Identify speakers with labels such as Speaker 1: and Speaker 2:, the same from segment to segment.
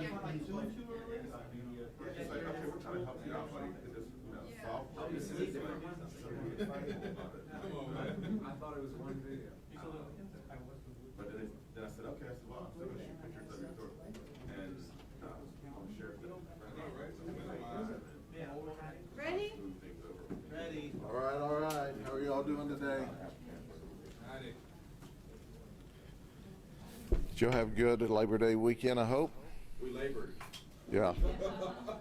Speaker 1: It's like, okay, we're trying to help you out, buddy. Just, solve problems.
Speaker 2: Come on, man. I thought it was one video.
Speaker 1: But then I said, okay. I said, well, I'm still gonna shoot pictures of your door, and I'll share it with them.
Speaker 3: Ready?
Speaker 4: Ready. All right, all right. How are y'all doing today? Did y'all have a good Labor Day weekend, I hope?
Speaker 2: We labored.
Speaker 4: Yeah.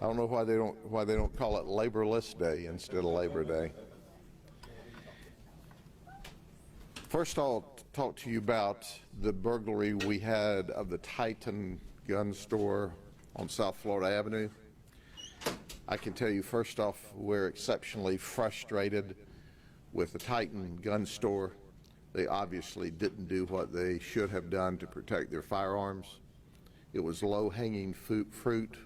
Speaker 4: I don't know why they don't call it Laborless Day instead of Labor Day. First, I'll talk to you about the burglary we had of the Titan gun store on South Florida Avenue. I can tell you, first off, we're exceptionally frustrated with the Titan gun store. They obviously didn't do what they should have done to protect their firearms. It was low-hanging fruit.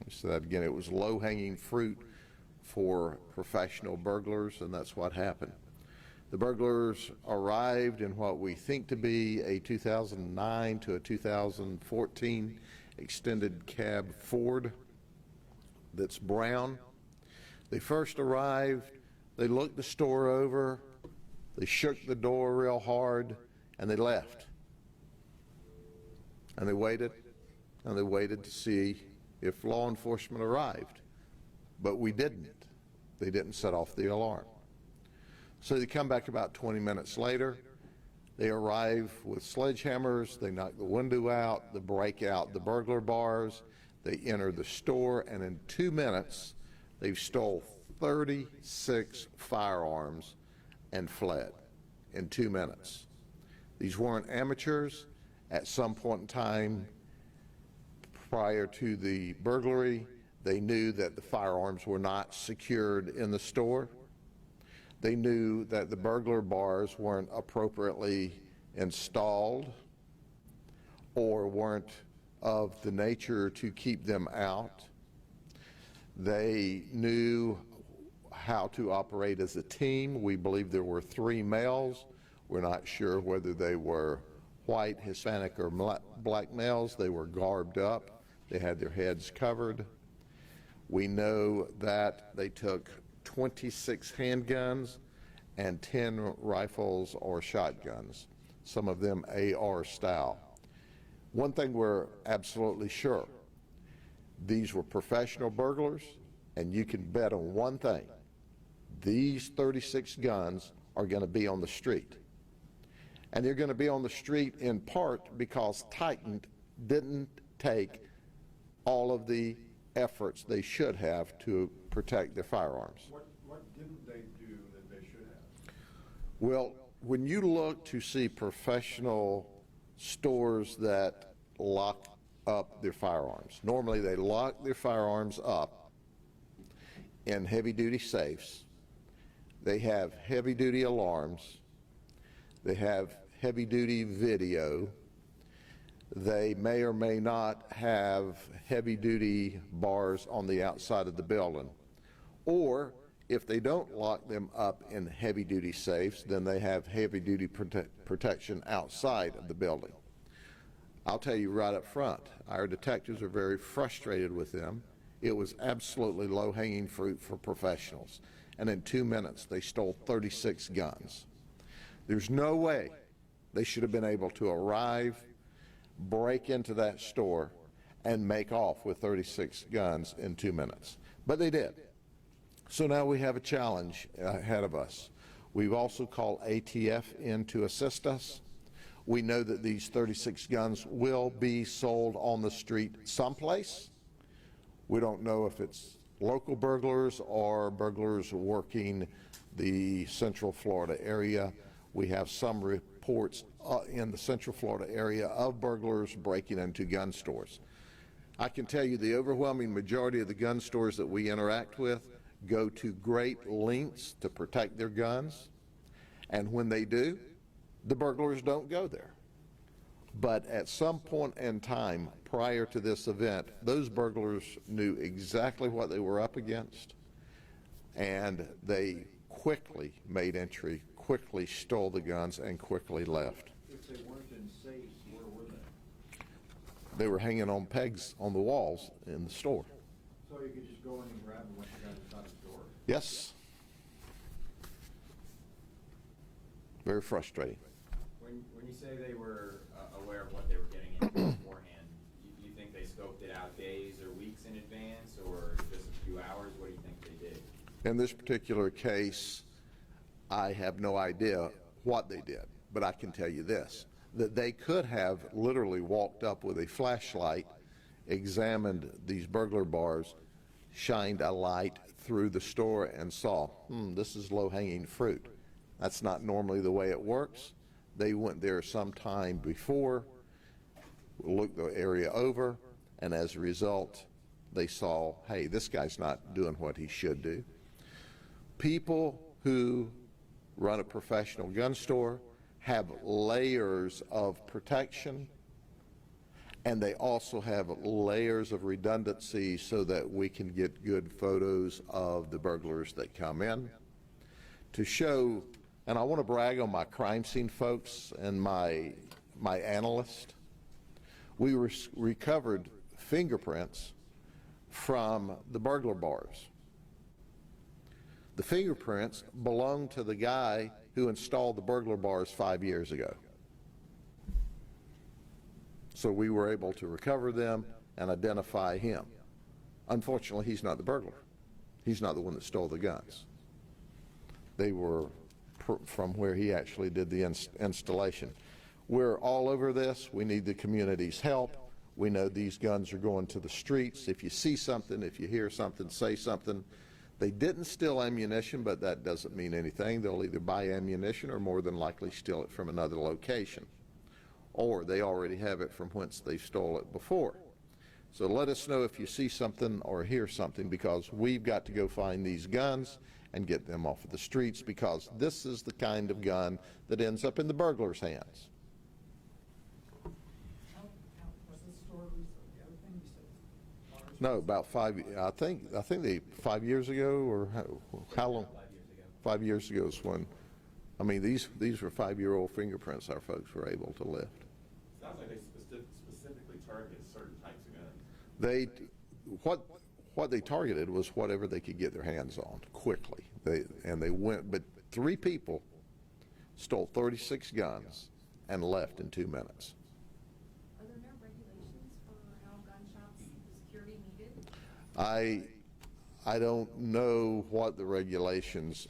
Speaker 4: I'll say that again. It was low-hanging fruit for professional burglars, and that's what happened. The burglars arrived in what we think to be a 2009 to a 2014 extended cab Ford that's brown. They first arrived, they looked the store over, they shook the door real hard, and they left. And they waited to see if law enforcement arrived. But we didn't. They didn't set off the alarm. So they come back about 20 minutes later. They arrive with sledgehammers, they knock the window out, they break out the burglar bars, they enter the store, and in 2 minutes, they've stole 36 firearms and fled in 2 minutes. These weren't amateurs. At some point in time prior to the burglary, they knew that the firearms were not secured in the store. They knew that the burglar bars weren't appropriately installed or weren't of the nature to keep them out. They knew how to operate as a team. We believe there were 3 males. We're not sure whether they were white, Hispanic, or black males. They were garbed up. They had their heads covered. We know that they took 26 handguns and 10 rifles or shotguns, some of them AR style. One thing we're absolutely sure, these were professional burglars, and you can bet on one thing: these 36 guns are going to be on the street. And they're going to be on the street in part because Titan didn't take all of the efforts they should have to protect their firearms.
Speaker 2: What didn't they do that they should have?
Speaker 4: Well, when you look to see professional stores that lock up their firearms, normally they lock their firearms up in heavy-duty safes. They have heavy-duty alarms. They have heavy-duty video. They may or may not have heavy-duty bars on the outside of the building. Or if they don't lock them up in heavy-duty safes, then they have heavy-duty protection outside of the building. I'll tell you right up front, our detectives are very frustrated with them. It was absolutely low-hanging fruit for professionals. And in 2 minutes, they stole 36 guns. There's no way they should have been able to arrive, break into that store, and make off with 36 guns in 2 minutes. But they did. So now we have a challenge ahead of us. We've also called ATF in to assist us. We know that these 36 guns will be sold on the street someplace. We don't know if it's local burglars or burglars working the Central Florida area. We have some reports in the Central Florida area of burglars breaking into gun stores. I can tell you the overwhelming majority of the gun stores that we interact with go to great lengths to protect their guns, and when they do, the burglars don't go there. But at some point in time prior to this event, those burglars knew exactly what they were up against, and they quickly made entry, quickly stole the guns, and quickly left.
Speaker 2: If they weren't in safes, where were they?
Speaker 4: They were hanging on pegs on the walls in the store.
Speaker 2: So you could just go in and grab them once you got inside the store?
Speaker 4: Yes. Very frustrating.
Speaker 3: When you say they were aware of what they were getting into beforehand, you think they scoped it out days or weeks in advance, or just a few hours? What do you think they did?
Speaker 4: In this particular case, I have no idea what they did, but I can tell you this, that they could have literally walked up with a flashlight, examined these burglar bars, shined a light through the store and saw, this is low-hanging fruit. That's not normally the way it works. They went there sometime before, looked the area over, and as a result, they saw, hey, this guy's not doing what he should do. People who run a professional gun store have layers of protection, and they also have layers of redundancy so that we can get good photos of the burglars that come in. To show, and I want to brag on my crime scene folks and my analyst, we recovered fingerprints from the burglar bars. The fingerprints belonged to the guy who installed the burglar bars 5 years ago. So we were able to recover them and identify him. Unfortunately, he's not the burglar. He's not the one that stole the guns. They were from where he actually did the installation. We're all over this. We need the community's help. We know these guns are going to the streets. If you see something, if you hear something, say something. They didn't steal ammunition, but that doesn't mean anything. They'll either buy ammunition or more than likely steal it from another location. Or they already have it from whence they stole it before. So let us know if you see something or hear something, because we've got to go find these guns and get them off of the streets, because this is the kind of gun that ends up in the burglar's hands.
Speaker 5: Was this store recently? The other thing you said was
Speaker 4: No, about 5, I think they 5 years ago, or how long?
Speaker 3: 5 years ago.
Speaker 4: 5 years ago is when, I mean, these were 5-year-old fingerprints our folks were able to lift.
Speaker 1: Sounds like they specifically targeted certain types of guns.
Speaker 4: They, what they targeted was whatever they could get their hands on quickly. They went, but 3 people stole 36 guns and left in 2 minutes.
Speaker 6: Are there no regulations for how gun shops security needed?
Speaker 4: I don't know what the regulations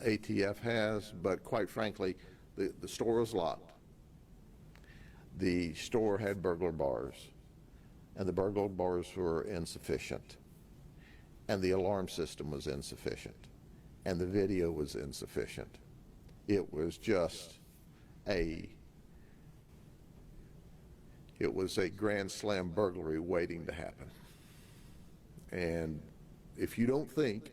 Speaker 4: ATF has, but quite frankly, the store was locked. The store had burglar bars, and the burglar bars were insufficient, and the alarm system was insufficient, and the video was insufficient. It was just it was a grand slam burglary waiting to happen. And if you don't think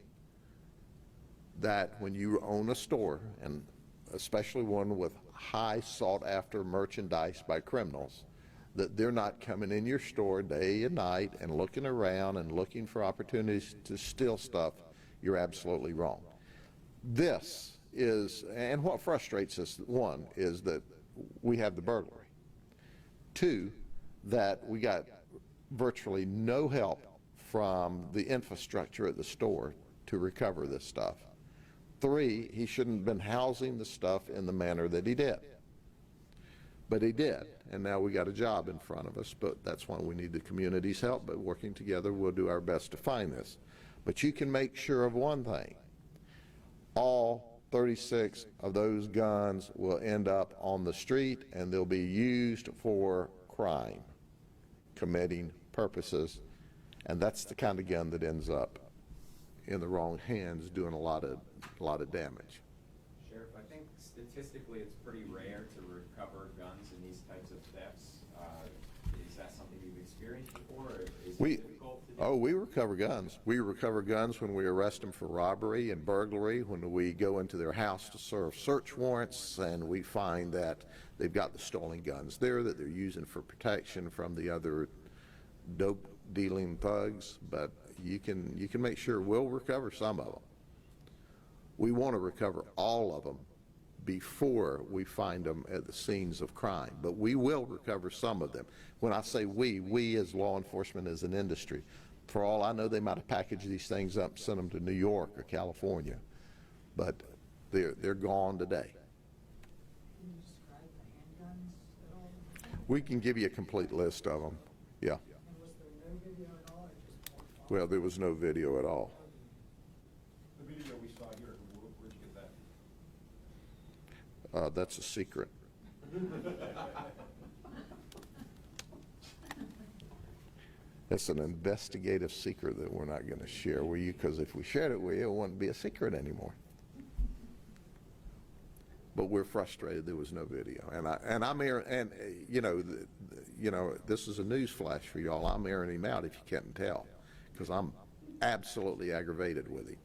Speaker 4: that when you own a store, and especially one with high sought after merchandise by criminals, that they're not coming in your store day and night and looking around and looking for opportunities to steal stuff, you're absolutely wrong. This is, and what frustrates us, one, is that we have the burglary. 2, that we got virtually no help from the infrastructure at the store to recover this stuff. 3, he shouldn't have been housing the stuff in the manner that he did. But he did, and now we got a job in front of us, but that's why we need the community's help. But working together, we'll do our best to find this. But you can make sure of one thing: all 36 of those guns will end up on the street, and they'll be used for crime, committing purposes, and that's the kind of gun that ends up in the wrong hands, doing a lot of damage.
Speaker 3: Sheriff, I think statistically it's pretty rare to recover guns in these types of thefts. Is that something you've experienced before, or is it difficult to do?
Speaker 4: Oh, we recover guns. We recover guns when we arrest them for robbery and burglary, when we go into their house to serve search warrants, and we find that they've got the stolen guns there that they're using for protection from the other dope dealing thugs. But you can make sure we'll recover some of them. We want to recover all of them, before we find them at the scenes of crime. But we will recover some of them. When I say we as law enforcement, as an industry, for all I know, they might have packaged these things up and sent them to New York or California, but they're gone today.
Speaker 5: Can you describe the handguns at all?
Speaker 4: We can give you a complete list of them, yeah.
Speaker 5: And was there no video at all, or just more photos?
Speaker 4: Well, there was no video at all.
Speaker 2: The video we saw here, where'd you get that?
Speaker 4: That's a secret. It's an investigative secret that we're not going to share with you, because if we shared it with you, it wouldn't be a secret anymore. But we're frustrated there was no video, and I'm airing, and you know, this is a news flash for y'all. I'm airing him out if you can't tell, because I'm absolutely aggravated with him.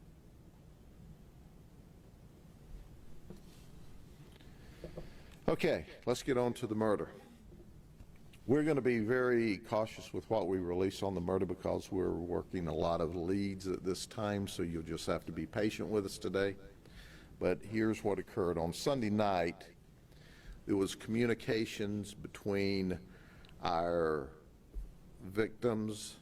Speaker 4: Okay, let's get on to the murder. We're going to be very cautious with what we release on the murder because we're working a lot of leads at this time, so you'll just have to be patient with us today. But here's what occurred. On Sunday night, there was communications between our victims,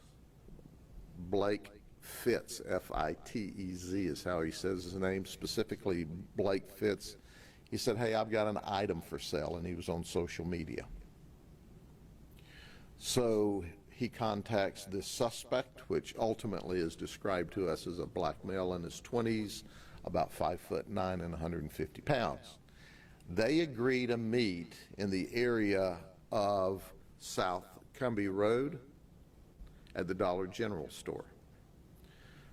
Speaker 4: Blake Fitz, F-I-T-E-Z is how he says his name, specifically Blake Fitz. He said, hey, I've got an item for sale, and he was on social media. So he contacts this suspect, which ultimately is described to us as a black male in his 20s, about 5'9" and 150 pounds. They agree to meet in the area of South Cumbie Road at the Dollar General store.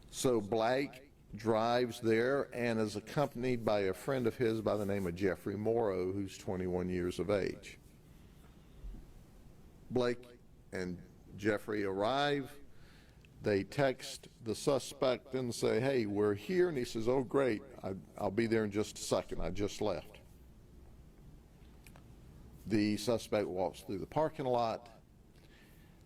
Speaker 4: So Blake drives there and is accompanied by a friend of his by the name of Jeffrey Morrow, who's 21 years of age. Blake and Jeffrey arrive. They text the suspect and say, hey, we're here. And he says, oh, great. I'll be there in just a second. I just left. The suspect walks through the parking lot.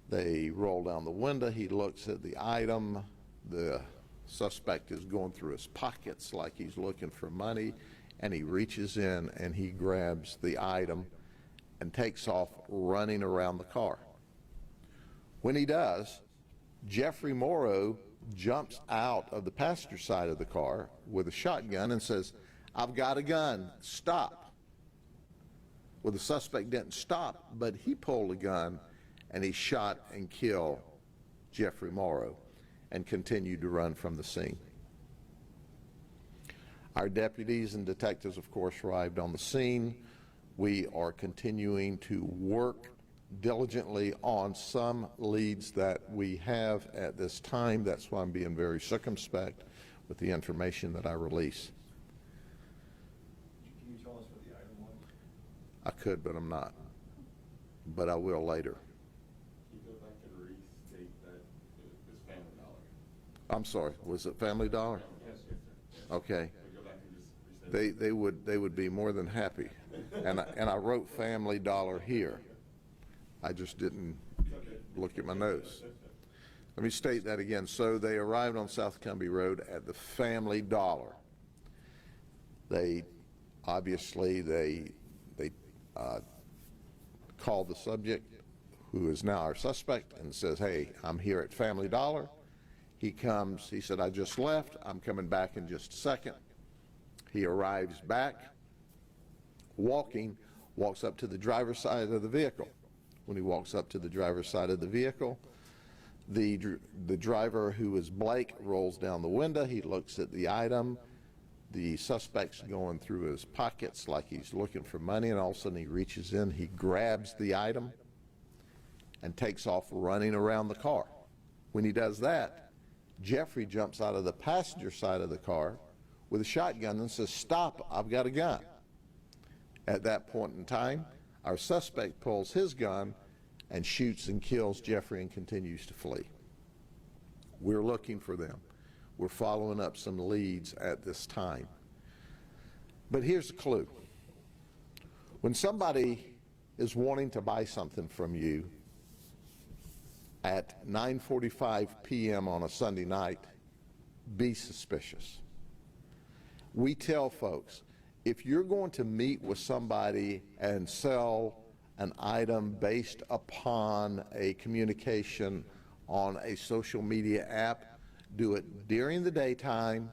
Speaker 4: They roll down the window. He looks at the item. The suspect is going through his pockets like he's looking for money, and he reaches in and he grabs the item and takes off running around the car. When he does, Jeffrey Morrow jumps out of the passenger side of the car with a shotgun and says, I've got a gun, stop. Well, the suspect didn't stop, but he pulled a gun and he shot and killed Jeffrey Morrow and continued to run from the scene. Our deputies and detectives, of course, arrived on the scene. We are continuing to work diligently on some leads that we have at this time. That's why I'm being very circumspect with the information that I release.
Speaker 2: Can you tell us what the item was?
Speaker 4: I could, but I'm not. But I will later.
Speaker 1: Can you go back and restate that it was Family Dollar?
Speaker 4: I'm sorry, was it Family Dollar?
Speaker 1: Yes, yes, sir. Yes.
Speaker 4: Okay.
Speaker 1: So go back and just restate
Speaker 4: They would be more than happy. And I wrote Family Dollar here. I just didn't look at my notes. Let me state that again. So they arrived on South Cumbie Road at the Family Dollar. They obviously called the subject, who is now our suspect, and says, hey, I'm here at Family Dollar. He comes, he said, I just left. I'm coming back in just a second. He arrives back, walks up to the driver's side of the vehicle. When he walks up to the driver's side of the vehicle, the driver, who is Blake, rolls down the window. He looks at the item. The suspect's going through his pockets like he's looking for money, and all of a sudden he reaches in, he grabs the item and takes off running around the car. When he does that, Jeffrey jumps out of the passenger side of the car with a shotgun and says, stop, I've got a gun. At that point in time, our suspect pulls his gun and shoots and kills Jeffrey and continues to flee. We're looking for them. We're following up some leads at this time. But here's the clue. When somebody is wanting to buy something from you at 9:45 p.m. on a Sunday night, be suspicious. We tell folks, if you're going to meet with somebody and sell an item based upon a communication on a social media app, do it during the daytime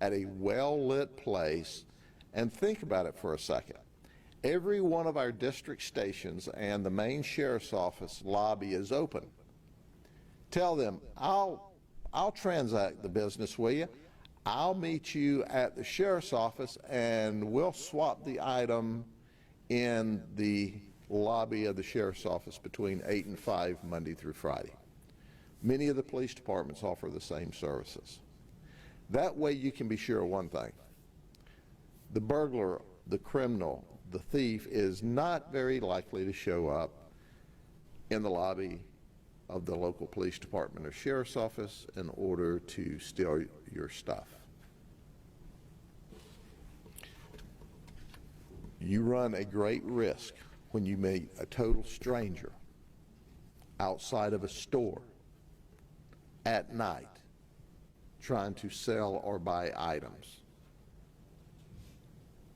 Speaker 4: at a well-lit place, and think about it for a second. Every one of our district stations and the main sheriff's office lobby is open. Tell them, I'll transact the business with you. I'll meet you at the sheriff's office and we'll swap the item in the lobby of the sheriff's office between 8 and 5 Monday through Friday. Many of the police departments offer the same services. That way you can be sure of one thing. The burglar, the criminal, the thief is not very likely to show up in the lobby of the local police department or sheriff's office in order to steal your stuff. You run a great risk when you meet a total stranger outside of a store at night trying to sell or buy items.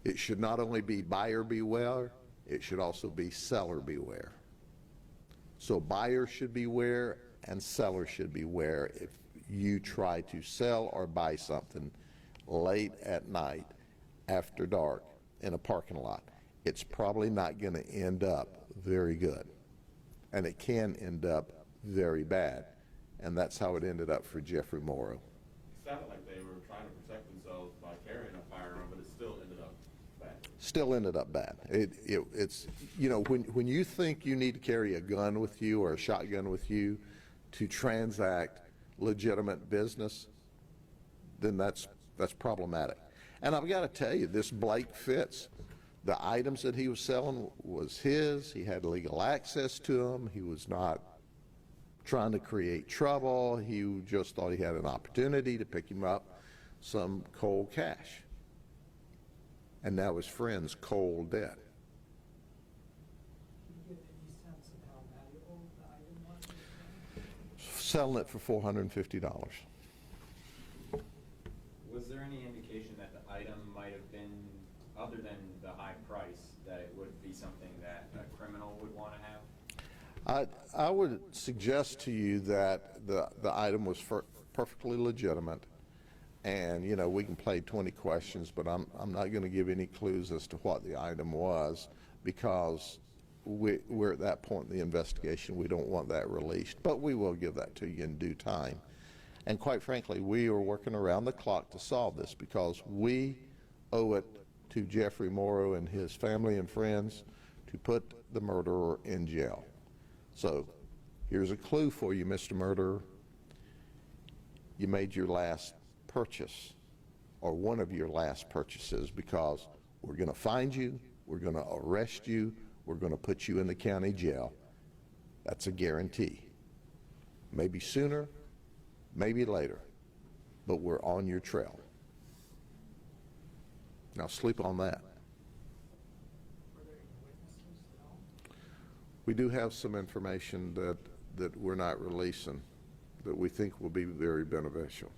Speaker 4: It should not only be buyer beware, it should also be seller beware. So buyers should beware and sellers should beware if you try to sell or buy something late at night after dark in a parking lot. It's probably not going to end up very good, and it can end up very bad, and that's how it ended up for Jeffrey Morrow.
Speaker 1: It sounded like they were trying to protect themselves by carrying a firearm, but it still ended up bad.
Speaker 4: Still ended up bad. It's, you know, when you think you need to carry a gun with you or a shotgun with you to transact legitimate business, then that's problematic. And I've got to tell you, this Blake Fitz, the items that he was selling was his. He had legal access to them. He was not trying to create trouble. He just thought he had an opportunity to pick him up some cold cash. And now his friend's cold dead.
Speaker 5: Can you give any sense of how valuable the item was?
Speaker 4: Selling it for $450.
Speaker 3: Was there any indication that the item might have been, other than the high price, that it would be something that a criminal would want to have?
Speaker 4: I would suggest to you that the item was perfectly legitimate, and you know, we can play 20 questions, but I'm not going to give any clues as to what the item was, because we're at that point in the investigation. We don't want that released, but we will give that to you in due time. And quite frankly, we are working around the clock to solve this, because we owe it to Jeffrey Morrow and his family and friends to put the murderer in jail. So here's a clue for you, Mr. Murderer. You made your last purchase, or one of your last purchases, because we're going to find you, we're going to arrest you, we're going to put you in the county jail. That's a guarantee. Maybe sooner, maybe later, but we're on your trail. Now sleep on that.
Speaker 5: Were there any witnesses at all?
Speaker 4: We do have some information that we're not releasing that we think will be very beneficial.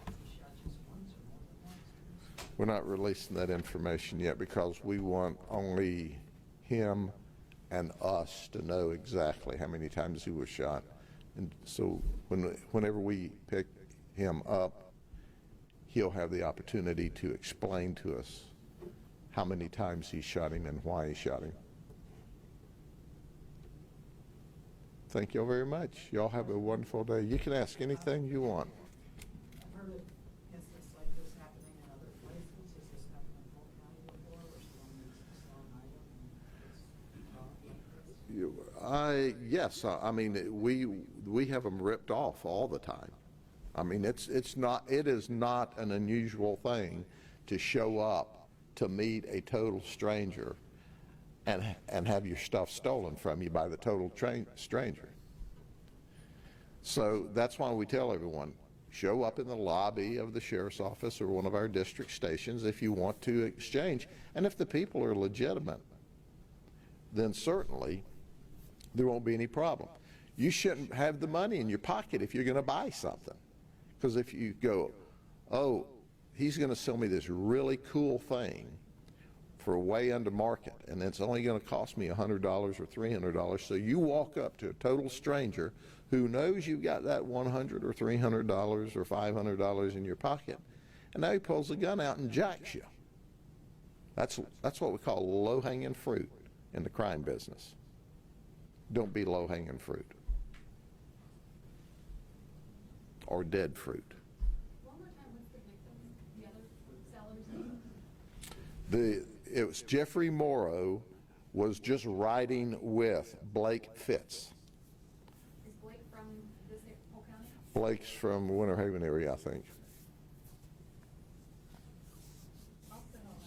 Speaker 5: He shot just once or more than once?
Speaker 4: We're not releasing that information yet, because we want only him and us to know exactly how many times he was shot. And so whenever we pick him up, he'll have the opportunity to explain to us how many times he shot him and why he shot him. Thank you all very much. Y'all have a wonderful day. You can ask anything you want.
Speaker 5: I've heard of incidents like this happening in other places. Has this happened in Polk County before, where someone needs to sell an item and it's
Speaker 4: Yes, I mean, we have them ripped off all the time. I mean, it is not an unusual thing to show up to meet a total stranger and have your stuff stolen from you by the total stranger. So that's why we tell everyone, show up in the lobby of the sheriff's office or one of our district stations if you want to exchange. And if the people are legitimate, then certainly there won't be any problem. You shouldn't have the money in your pocket if you're going to buy something. Because if you go, oh, he's going to sell me this really cool thing for way under market, and it's only going to cost me $100 or $300. So you walk up to a total stranger who knows you've got that $100 or $300 or $500 in your pocket, and now he pulls the gun out and jacks you. That's what we call low-hanging fruit in the crime business. Don't be low-hanging fruit or dead fruit.
Speaker 6: One more time, what's the victim, the other seller's name?
Speaker 4: It was Jeffrey Morrow was just riding with Blake Fitz.
Speaker 6: Is Blake from this Polk County?
Speaker 4: Blake's from Winter Haven area, I think.
Speaker 6: I'll send all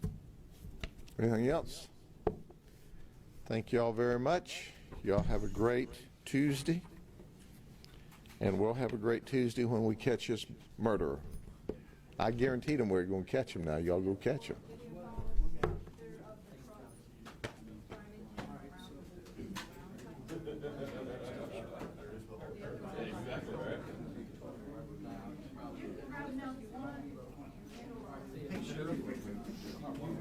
Speaker 6: that out.
Speaker 4: Anything else? Thank you all very much. Y'all have a great Tuesday. And we'll have a great Tuesday when we catch this murderer. I guaranteed him we're going to catch him now. Y'all go catch him.
Speaker 2: Hey, Sheriff, you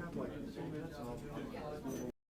Speaker 2: have like 2 minutes and I'll